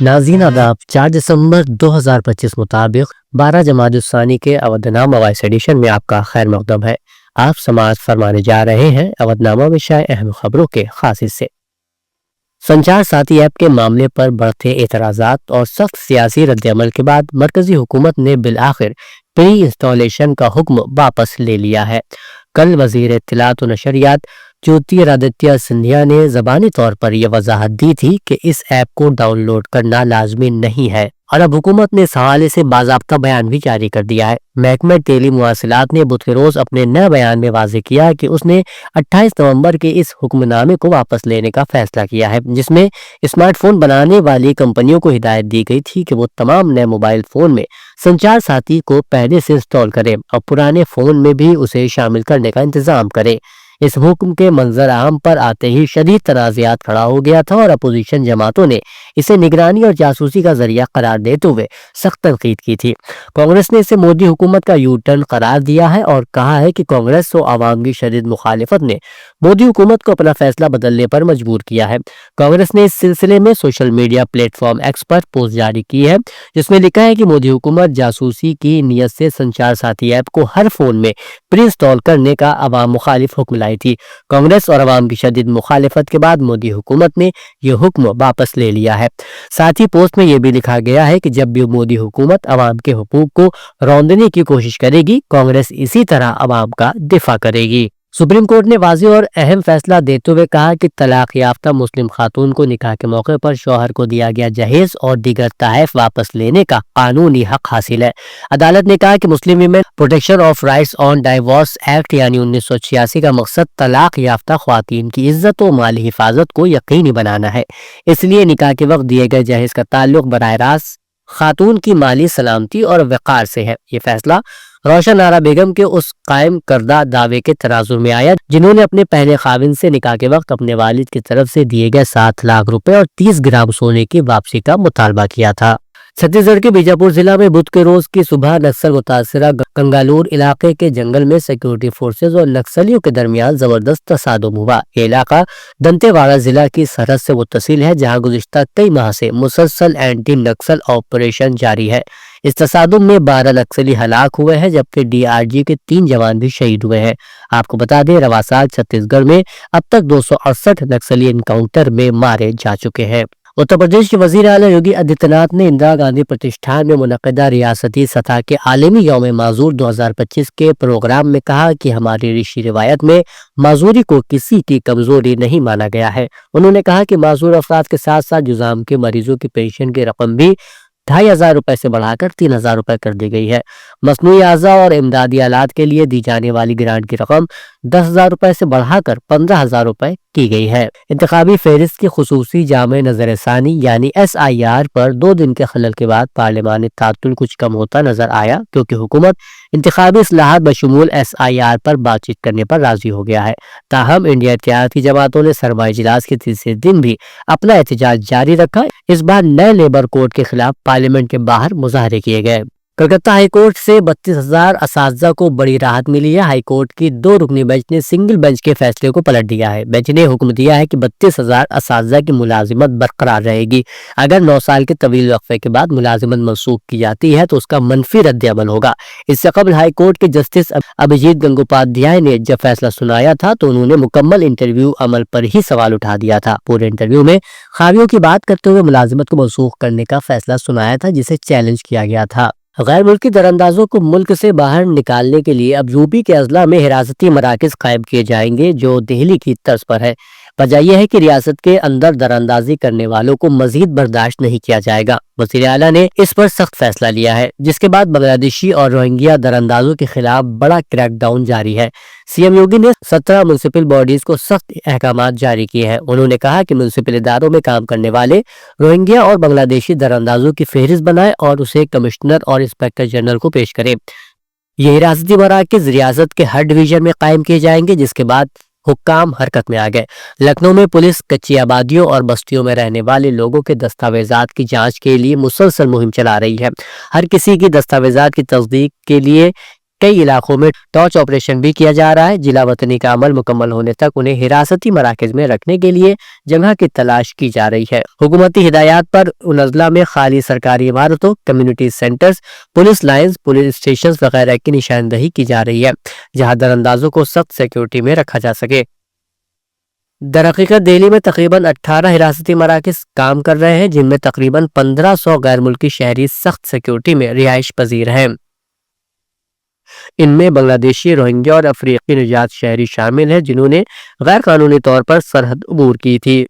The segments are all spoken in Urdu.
ناظرین آداب، 4 دسمبر 2025 مطابق 12 جمادی الثانی کے اودھ نامہ وائس ایڈیشن میں آپ کا خیر مقدم ہے۔ آپ سماعت فرمانے جا رہے ہیں اودھ نامہ میں شائع اہم خبروں کے خاص حصے۔ سنچار ساتھی ایپ کے معاملے پر بڑھتے اعتراضات اور سخت سیاسی رد عمل کے بعد مرکزی حکومت نے بالآخر پری انسٹالیشن کا حکم واپس لے لیا ہے۔ کل وزیر اطلاعات و نشریات جیوترادتیہ سندھیا نے زبانی طور پر یہ وضاحت دی تھی کہ اس ایپ کو ڈاؤن لوڈ کرنا لازمی نہیں ہے، اور اب حکومت نے اس حوالے سے باضابطہ بیان بھی جاری کر دیا ہے۔ محکمہ ٹیلی مواصلات نے بدھ کے روز اپنے نئے بیان میں واضح کیا کہ اس نے 28 نومبر کے اس حکم نامے کو واپس لینے کا فیصلہ کیا ہے، جس میں اسمارٹ فون بنانے والی کمپنیوں کو ہدایت دی گئی تھی کہ وہ تمام نئے موبائل فون میں سنچار ساتھی کو پہلے سے انسٹال کریں اور پرانے فون میں بھی اسے شامل کرنے کا انتظام کریں۔ اس حکم کے منظر عام پر آتے ہی شدید تنازعات کھڑا ہو گیا تھا اور اپوزیشن جماعتوں نے اسے نگرانی اور جاسوسی کا ذریعہ قرار دیتے ہوئے سخت تنقید کی تھی۔ کانگریس نے اسے مودی حکومت کا یو ٹرن قرار دیا ہے اور کہا ہے کہ کانگریس و عوام کی شدید مخالفت نے مودی حکومت کو اپنا فیصلہ بدلنے پر مجبور کیا ہے۔ کانگریس نے اس سلسلے میں social media platform X پر پوسٹ جاری کی ہے، جس میں لکھا ہے کہ مودی حکومت جاسوسی کی نیت سے سنچار ساتھی ایپ کو ہر فون میں پری انسٹال کرنے کا عوام مخالف حکم لائی تھی۔ کانگریس اور عوام کی شدید مخالفت کے بعد مودی حکومت نے یہ حکم واپس لے لیا ہے۔ ساتھ ہی پوسٹ میں یہ بھی لکھا گیا ہے کہ جب بھی مودی حکومت عوام کے حقوق کو روندنے کی کوشش کرے گی، کانگریس اسی طرح عوام کا دفاع کرے گی۔ سپریم کورٹ نے واضح اور اہم فیصلہ دیتے ہوئے کہا کہ طلاق یافتہ مسلم خاتون کو نکاح کے موقع پر شوہر کو دیا گیا جہیز اور دیگر تحائف واپس لینے کا قانونی حق حاصل ہے۔ عدالت نے کہا کہ Muslim women protection of rights on divorce act یعنی 1986 کا مقصد طلاق یافتہ خواتین کی عزت و مالی حفاظت کو یقینی بنانا ہے۔ اس لیے نکاح کے وقت دیے گئے جہیز کا تعلق براہ راست خاتون کی مالی سلامتی اور وقار سے ہے۔ یہ فیصلہ روشن آرا بیگم کے اس قائم کردہ دعوے کے تناظر میں آیا جنہوں نے اپنے پہلے خاوند سے نکاح کے وقت اپنے والد کی طرف سے دیے گئے 7 لاکھ روپے اور 30 گرام سونے کی واپسی کا مطالبہ کیا تھا۔ چھتیس گڑھ کے بیجاپور ضلع میں بدھ کے روز کی صبح نکسل متاثرہ گنگالور علاقے کے جنگل میں سیکورٹی فورسز اور نکسلیوں کے درمیان زبردست تصادم ہوا۔ یہ علاقہ دنتے واڑہ ضلع کی سرحد سے متصل ہے، جہاں گزشتہ کئی ماہ سے مسلسل اینٹی نکسل آپریشن جاری ہے۔ اس تصادم میں 12 نکسلی ہلاک ہوئے ہیں، جبکہ ڈی آر جی کے 3 جوان بھی شہید ہوئے ہیں۔ آپ کو بتا دیں، رواں سال چھتیس گڑھ میں اب تک 268 نکسلی انکاؤنٹر میں مارے جا چکے ہیں۔ اتر پردیش کے وزیر اعلیٰ یوگی آدتیہ ناتھ نے اندرا گاندھی پرتشٹھان میں منعقدہ ریاستی سطح کے عالمی یوم معذور 2025 کے پروگرام میں کہا کہ ہماری رشی روایت میں معذوری کو کسی کی کمزوری نہیں مانا گیا ہے۔ انہوں نے کہا کہ معذور افراد کے ساتھ ساتھ جذام کے مریضوں کی پینشن کی رقم بھی 2500 روپے سے بڑھا کر 3000 روپے کر دی گئی ہے۔ مصنوعی اعضاء اور امدادی آلات کے لیے دی جانے والی گرانٹ کی رقم 10,000 روپے سے بڑھا کر 15,000 روپے کی گئی ہے۔ انتخابی فہرست کی خصوصی جامع نظر ثانی یعنی SIR پر 2 دن کے خلل کے بعد پارلیمانی تعطل کچھ کم ہوتا نظر آیا، کیونکہ حکومت انتخابی اصلاحات بشمول SIR پر بات چیت کرنے پر راضی ہو گیا ہے۔ تاہم انڈیا اتحاد کی جماعتوں نے سرمائی اجلاس کے تیسرے دن بھی اپنا احتجاج جاری رکھا۔ اس بار نئے لیبر کوڈ کے خلاف پارلیمنٹ کے باہر مظاہرے کیے گئے۔ کلکتہ ہائی کورٹ سے 32,000 اساتذہ کو بڑی راحت ملی ہے۔ ہائی کورٹ کی 2 رکنی بینچ نے سنگل بینچ کے فیصلے کو پلٹ دیا ہے۔ بینچ نے حکم دیا ہے کہ 32,000 اساتذہ کی ملازمت برقرار رہے گی۔ اگر 9 سال کے طویل وقفے کے بعد ملازمت منسوخ کی جاتی ہے تو اس کا منفی رد عمل ہوگا۔ اس سے قبل ہائی کورٹ کے جسٹس ابھیجیت گنگوپادھیائے نے جب فیصلہ سنایا تھا تو انہوں نے مکمل انٹرویو عمل پر ہی سوال اٹھا دیا تھا۔ پورے انٹرویو میں خامیوں کی بات کرتے ہوئے ملازمت کو منسوخ کرنے کا فیصلہ سنایا تھا، جسے چیلنج کیا گیا تھا۔ غیر ملکی دراندازوں کو ملک سے باہر نکالنے کے لیے اب یوپی کے اضلاع میں حراستی مراکز قائم کیے جائیں گے، جو دہلی کی طرز پر ہے۔ وجہ یہ ہے کہ ریاست کے اندر دراندازی کرنے والوں کو مزید برداشت نہیں کیا جائے گا۔ وزیر اعلیٰ نے اس پر سخت فیصلہ لیا ہے، جس کے بعد بنگلہ دیشی اور روہنگیا دراندازوں کے خلاف بڑا کریک ڈاؤن جاری ہے۔ سی ایم یوگی نے 17 میونسپل باڈیز کو سخت احکامات جاری کیے ہیں۔ انہوں نے کہا کہ میونسپل اداروں میں کام کرنے والے روہنگیا اور بنگلہ دیشی دراندازوں کی فہرست بنائیں اور اسے کمشنر اور انسپیکٹر جنرل کو پیش کریں۔ یہ حراستی مراکز ریاست کے ہر ڈویژن میں قائم کیے جائیں گے، جس کے بعد حکام حرکت میں آ گئے۔ لکھنؤ میں پولیس کچی آبادیوں اور بستیوں میں رہنے والے لوگوں کے دستاویزات کی جانچ کے لیے مسلسل مہم چلا رہی ہے۔ ہر کسی کی دستاویزات کی تصدیق کے لیے کئی علاقوں میں ٹارچ آپریشن بھی کیا جا رہا ہے۔ جلا وطنی کا عمل مکمل ہونے تک انہیں حراستی مراکز میں رکھنے کے لیے جگہ کی تلاش کی جا رہی ہے۔ حکومتی ہدایات پر ان اضلاع میں خالی سرکاری عمارتوں، community centres, police lines, police stations وغیرہ کی نشاندہی کی جا رہی ہے جہاں دراندازوں کو سخت سیکیورٹی میں رکھا جا سکے۔ در حقیقت دہلی میں تقریباً 18 حراستی مراکز کام کر رہے ہیں جن میں تقریباً 1500 غیر ملکی شہری سخت سیکیورٹی میں رہائش پذیر ہیں۔ ان میں بنگلہ دیشی، روہنگیا اور افریقی نژاد شہری شامل ہیں جنہوں نے غیر قانونی طور پر سرحد عبور کی تھی۔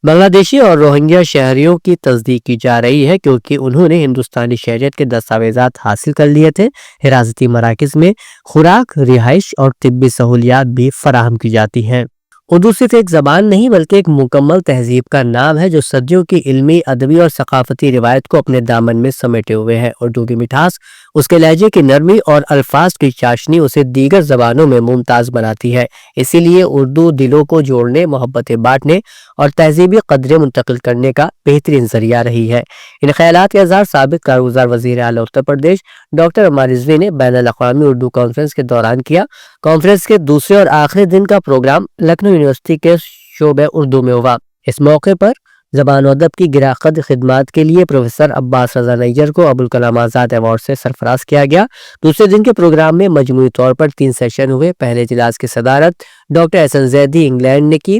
بنگلہ دیشی اور روہنگیا شہریوں کی تصدیق کی جا رہی ہے کیونکہ انہوں نے ہندوستانی شہریت کے دستاویزات حاصل کر لیے تھے۔ حراستی مراکز میں خوراک، رہائش اور طبی سہولیات بھی فراہم کی جاتی ہیں۔ اردو صرف ایک زبان نہیں بلکہ ایک مکمل تہذیب کا نام ہے جو صدیوں کی علمی، ادبی اور ثقافتی روایت کو اپنے دامن میں سمیٹے ہوئے ہے۔ اردو کی مٹھاس، اس کے لہجے کی نرمی اور الفاظ کی چاشنی اسے دیگر زبانوں میں ممتاز بناتی ہے۔ اسی لیے اردو دلوں کو جوڑنے، محبتیں بانٹنے اور تہذیبی قدریں منتقل کرنے کا بہترین ذریعہ رہی ہے۔ ان خیالات کا اظہار سابق کارگزار وزیر اعلیٰ اتر پردیش ڈاکٹر عمار رضوی نے بین الاقوامی اردو کانفرنس کے دوران کیا۔ کانفرنس کے دوسرے اور آخری دن کا پروگرام لکھنؤ یونیورسٹی کے شعبہ اردو میں ہوا۔ اس موقع پر زبان و ادب کی گراقد خدمات کے لیے پروفیسر عباس رضا نیجر کو ابوالکلام آزاد ایوارڈ سے سرفراز کیا گیا۔ دوسرے دن کے پروگرام میں مجموعی طور پر 3 سیشن ہوئے۔ پہلے اجلاس کی صدارت ڈاکٹر احسن زیدی انگلینڈ نے کی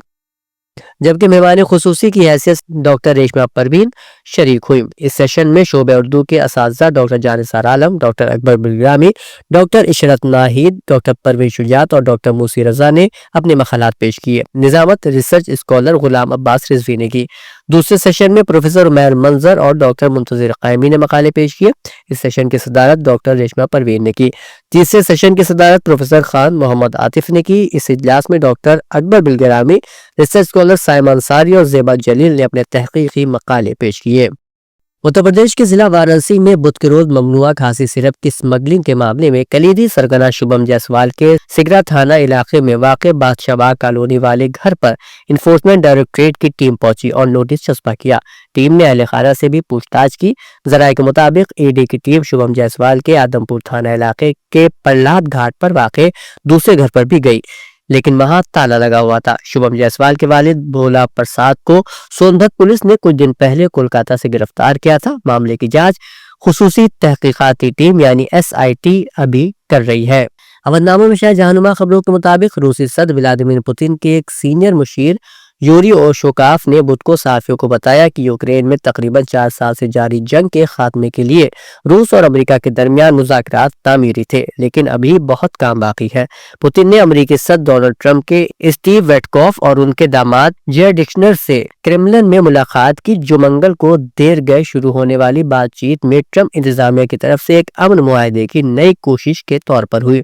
جبکہ مہمان خصوصی کی حیثیت ڈاکٹر ریشما پروین شریک ہوئی۔ اس سیشن میں شعبہ اردو کے اساتذہ ڈاکٹر جانثار عالم، ڈاکٹر اکبر بالگرامی، ڈاکٹر عشرت ناہید، ڈاکٹر پروین شجاعت اور ڈاکٹر موسی رضا نے اپنے مقالات پیش کیے۔ نظامت ریسرچ اسکالر غلام عباس رضوی نے کی۔ دوسرے سیشن میں پروفیسر عمیر منظر اور ڈاکٹر منتظر قائمی نے مقالے پیش کیے۔ اس سیشن کی صدارت ڈاکٹر ریشما پروین نے کی۔ تیسرے سیشن کی صدارت پروفیسر خان محمد عاطف نے کی۔ اس اجلاس میں ڈاکٹر اکبر بالگرامی، ریسرچ اسکالر سائمہ انصاری اور زیبا جلیل نے اپنے تحقیقی مقالے پیش کیے۔ اتر پردیش کے ضلع وارانسی میں بدھ کے روز ممنوعہ کھانسی سرپ کی سمگلنگ کے معاملے میں کلیدی سرگنا شبھم جیسوال کے سگرا تھانہ علاقے میں واقع بادشاہ باغ کالونی والے گھر پر انفورسمنٹ ڈائریکٹوریٹ کی ٹیم پہنچی اور نوٹس چسپاں کیا۔ ٹیم نے اہل خانہ سے بھی پوچھ تاچھ کی۔ ذرائع کے مطابق ای ڈی کی ٹیم شبھم جیسوال کے آدم پور تھانہ علاقے کے پرلاد گھاٹ پر واقع دوسرے گھر پر بھی گئی لیکن وہاں تالا لگا ہوا تھا۔ شبھم جیسوال کے والد بھولا پرساد کو سونبھدر پولیس نے کچھ دن پہلے کولکاتہ سے گرفتار کیا تھا۔ معاملے کی جانچ خصوصی تحقیقاتی ٹیم یعنی SIT ابھی کر رہی ہے۔ اودھ ناموں میں شائع جہنما خبروں کے مطابق روسی صدر ولادیمیر پوتن کے ایک سینئر مشیر یوری اوشوکاف نے بدھ کو صحافیوں کو بتایا کہ یوکرین میں تقریباً 4 سال سے جاری جنگ کے خاتمے کے لیے روس اور امریکہ کے درمیان مذاکرات تعمیری تھے لیکن ابھی بہت کام باقی ہے۔ پوتن نے امریکی صدر ڈونلڈ ٹرمپ کے اسٹیو ویٹکوف اور ان کے داماد جیرڈ ڈکشنر سے کرملن میں ملاقات کی جو منگل کو دیر گئے شروع ہونے والی بات چیت میں ٹرمپ انتظامیہ کی طرف سے ایک امن معاہدے کی نئی کوشش کے طور پر ہوئی۔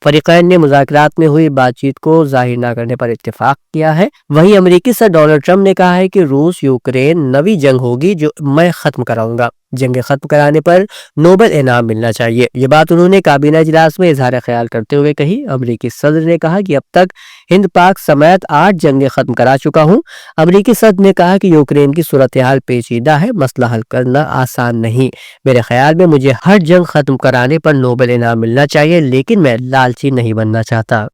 فریقین نے مذاکرات میں ہوئی بات چیت کو ظاہر نہ کرنے پر اتفاق کیا ہے۔ وہیں امریکی صدر ڈونلڈ ٹرمپ نے کہا ہے کہ روس یوکرین نئی جنگ ہوگی جو میں ختم کراؤں گا۔ جنگ ختم کرانے پر نوبل انعام ملنا چاہیے۔ یہ بات انہوں نے کابینہ اجلاس میں اظہار خیال کرتے ہوئے کہی۔ امریکی صدر نے کہا کہ اب تک ہند پاک سمیت 8 جنگیں ختم کرا چکا ہوں۔ امریکی صدر نے کہا کہ یوکرین کی صورتحال پیچیدہ ہے، مسئلہ حل کرنا آسان نہیں۔ میرے خیال میں مجھے ہر جنگ ختم کرانے پر نوبل انعام ملنا چاہیے لیکن میں لالچی نہیں بننا چاہتا۔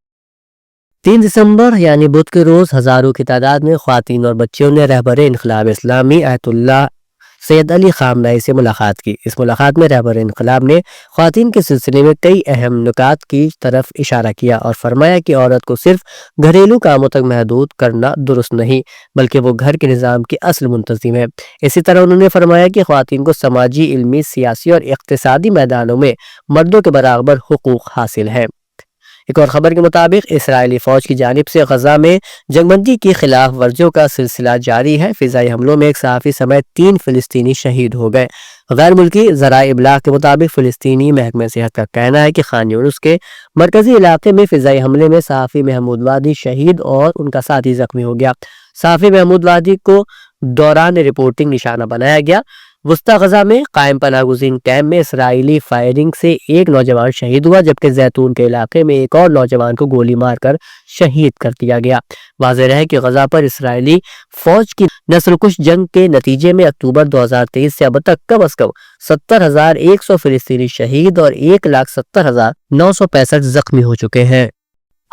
3 دسمبر یعنی بدھ کے روز ہزاروں کی تعداد میں خواتین اور بچیوں نے رہبر انقلاب اسلامی آیت اللہ سید علی خامنہئی سے ملاقات کی۔ اس ملاقات میں رہبر انقلاب نے خواتین کے سلسلے میں کئی اہم نکات کی طرف اشارہ کیا اور فرمایا کہ عورت کو صرف گھریلو کاموں تک محدود کرنا درست نہیں بلکہ وہ گھر کے نظام کی اصل منتظم ہے۔ اسی طرح انہوں نے فرمایا کہ خواتین کو سماجی، علمی، سیاسی اور اقتصادی میدانوں میں مردوں کے برابر حقوق حاصل ہیں۔ ایک اور خبر کے مطابق اسرائیلی فوج کی جانب سے غزہ میں جنگ بندی کی خلاف ورزیوں کا سلسلہ جاری ہے۔ فضائی حملوں میں ایک صحافی سمیت 3 فلسطینی شہید ہو گئے۔ غیر ملکی ذرائع ابلاغ کے مطابق فلسطینی محکمہ صحت کا کہنا ہے کہ خان یونس کے مرکزی علاقے میں فضائی حملے میں صحافی محمود وادی شہید اور ان کا ساتھی زخمی ہو گیا۔ صحافی محمود وادی کو دوران رپورٹنگ نشانہ بنایا گیا۔ وسطی غزہ میں قائم پناہ گزین کیمپ میں اسرائیلی فائرنگ سے ایک نوجوان شہید ہوا، جبکہ زیتون کے علاقے میں ایک اور نوجوان کو گولی مار کر شہید کر دیا گیا۔ واضح ہے کہ غزہ پر اسرائیلی فوج کی نسل کش جنگ کے نتیجے میں اکتوبر 2023 سے اب تک کم از کم 70,100 فلسطینی شہید اور 1,70,965 زخمی ہو چکے ہیں۔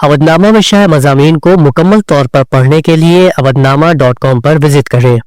اودھ نامہ میں شائع مضامین کو مکمل طور پر پڑھنے کے لیے اودھ نامہ .com پر وزٹ کریں۔